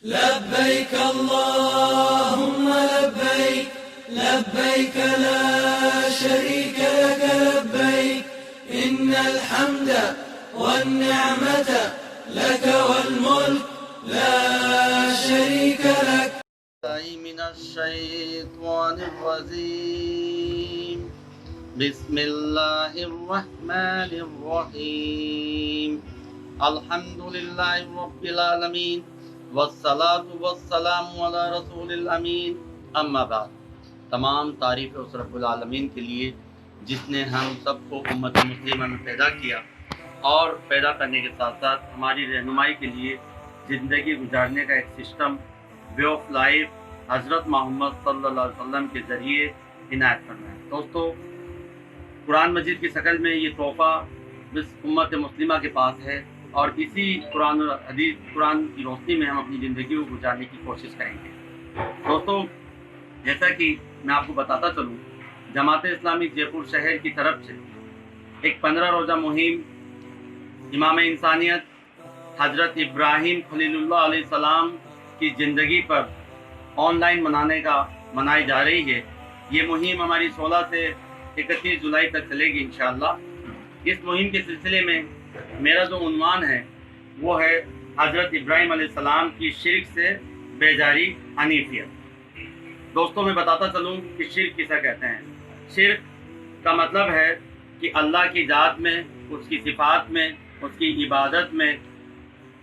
لبيك اللهم لبيك لبيك لا شريك لك لبيك إن الحمد والنعمة لك والملك لا شريك لك. من الشيطان الرجيم بسم الله الرحمن الرحيم الحمد لله رب العالمين والصلاة والسلام على رسول الامین اما بعد. تمام تعریف اس رب العالمین کے لیے جس نے ہم سب کو امت مسلمہ میں پیدا کیا اور پیدا کرنے کے ساتھ ساتھ ہماری رہنمائی کے لیے زندگی گزارنے کا ایک سسٹم وے آف لائف حضرت محمد صلی اللہ علیہ وسلم کے ذریعے عنایت کرنا ہے. دوستو، قرآن مجید کی شکل میں یہ تحفہ بس امت مسلمہ کے پاس ہے اور اسی قرآن اور حدیث قرآن کی روشنی میں ہم اپنی زندگی کو گزارنے کی کوشش کریں گے. دوستو، جیسا کہ میں آپ کو بتاتا چلوں، جماعت اسلامی جے پور شہر کی طرف سے ایک 15 روزہ مہم امام انسانیت حضرت ابراہیم خلیل اللہ علیہ السلام کی زندگی پر آن لائن منائی جا رہی ہے. یہ مہم ہماری 16 سے 31 جولائی تک چلے گی انشاءاللہ. اس مہم کے سلسلے میں میرا جو عنوان ہے وہ ہے حضرت ابراہیم علیہ السلام کی شرک سے بیزاری حنیفیت. دوستوں، میں بتاتا چلوں کہ شرک کسے کہتے ہیں. شرک کا مطلب ہے کہ اللہ کی ذات میں، اس کی صفات میں، اس کی عبادت میں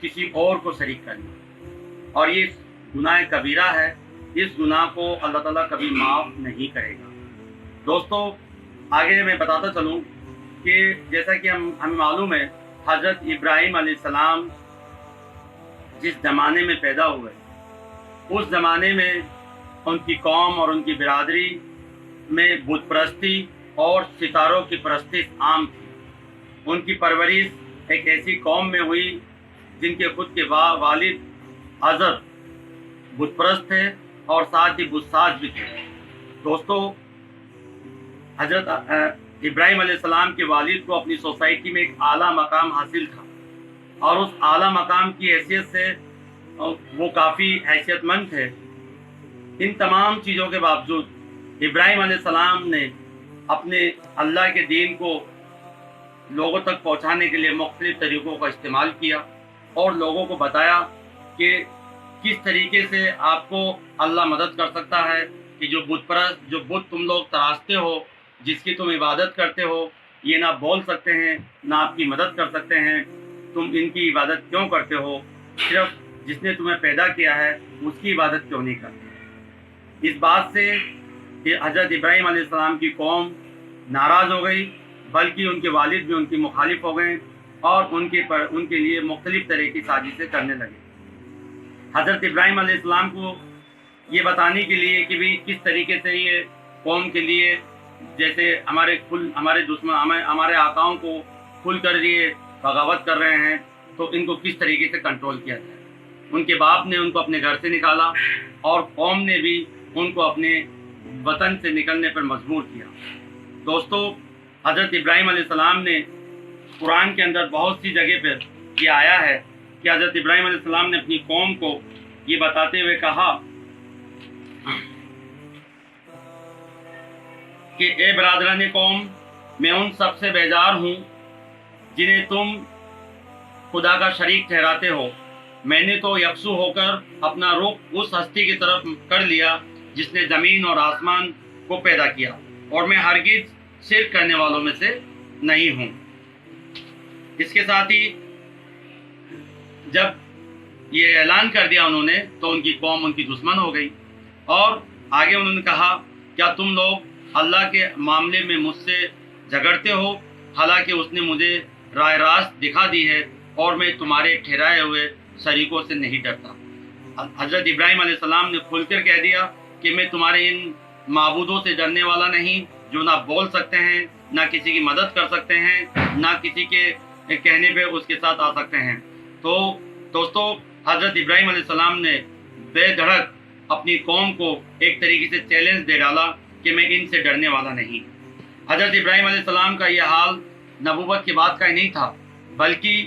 کسی اور کو شریک کرنا، اور یہ گناہ کبیرہ ہے. اس گناہ کو اللہ تعالیٰ کبھی معاف نہیں کرے گا. دوستو، آگے میں بتاتا چلوں کہ جیسا کہ ہمیں معلوم ہے حضرت ابراہیم علیہ السلام جس زمانے میں پیدا ہوئے، اس زمانے میں ان کی قوم اور ان کی برادری میں بت پرستی اور ستاروں کی پرستش عام تھی. ان کی پرورش ایک ایسی قوم میں ہوئی جن کے خود کے والد حضرت بت پرست تھے اور ساتھ ہی بت ساز بھی تھے. دوستو، حضرت ابراہیم علیہ السلام کے والد کو اپنی سوسائٹی میں ایک اعلیٰ مقام حاصل تھا، اور اس اعلیٰ مقام کی حیثیت سے وہ کافی حیثیت مند تھے. ان تمام چیزوں کے باوجود ابراہیم علیہ السلام نے اپنے اللہ کے دین کو لوگوں تک پہنچانے کے لیے مختلف طریقوں کا استعمال کیا اور لوگوں کو بتایا کہ کس طریقے سے آپ کو اللہ مدد کر سکتا ہے، کہ جو بت تم لوگ تراشتے ہو، جس کی تم عبادت کرتے ہو، یہ نہ بول سکتے ہیں نہ آپ کی مدد کر سکتے ہیں. تم ان کی عبادت کیوں کرتے ہو؟ صرف جس نے تمہیں پیدا کیا ہے اس کی عبادت کیوں نہیں کرتے؟ اس بات سے کہ حضرت ابراہیم علیہ السلام کی قوم ناراض ہو گئی، بلکہ ان کے والد بھی ان کی مخالف ہو گئے اور ان کے لیے مختلف طرح کی سازشیں کرنے لگے. حضرت ابراہیم علیہ السلام کو یہ بتانے کے لیے کہ بھی کس طریقے سے یہ قوم کے لیے، جیسے ہمارے دشمن ہمارے آقاؤں کو کھل کر یہ بغاوت کر رہے ہیں، تو ان کو کس طریقے سے کنٹرول کیا جائے. ان کے باپ نے ان کو اپنے گھر سے نکالا اور قوم نے بھی ان کو اپنے وطن سے نکلنے پر مجبور کیا. دوستو، حضرت ابراہیم علیہ السلام نے قرآن کے اندر بہت سی جگہ پر یہ آیا ہے کہ حضرت ابراہیم علیہ السلام نے اپنی قوم کو یہ بتاتے ہوئے کہا کہ اے برادران قوم، میں ان سب سے بیزار ہوں جنہیں تم خدا کا شریک ٹھہراتے ہو. میں نے تو یکسو ہو کر اپنا رخ اس ہستی کی طرف کر لیا جس نے زمین اور آسمان کو پیدا کیا، اور میں ہرگز شرک کرنے والوں میں سے نہیں ہوں. اس کے ساتھ ہی جب یہ اعلان کر دیا انہوں نے، تو ان کی قوم ان کی دشمن ہو گئی. اور آگے انہوں نے کہا، کیا تم لوگ اللہ کے معاملے میں مجھ سے جھگڑتے ہو، حالانکہ اس نے مجھے راہ راست دکھا دی ہے اور میں تمہارے ٹھہرائے ہوئے شریکوں سے نہیں ڈرتا. حضرت ابراہیم علیہ السلام نے کھل کر کہہ دیا کہ میں تمہارے ان معبودوں سے ڈرنے والا نہیں جو نہ بول سکتے ہیں، نہ کسی کی مدد کر سکتے ہیں، نہ کسی کے کہنے پہ اس کے ساتھ آ سکتے ہیں. تو دوستو، حضرت ابراہیم علیہ السلام نے بے دھڑک اپنی قوم کو ایک طریقے سے چیلنج دے ڈالا کہ میں ان سے ڈرنے والا نہیں. حضرت ابراہیم علیہ السلام کا یہ حال نبوت کی بات کا ہی نہیں تھا، بلکہ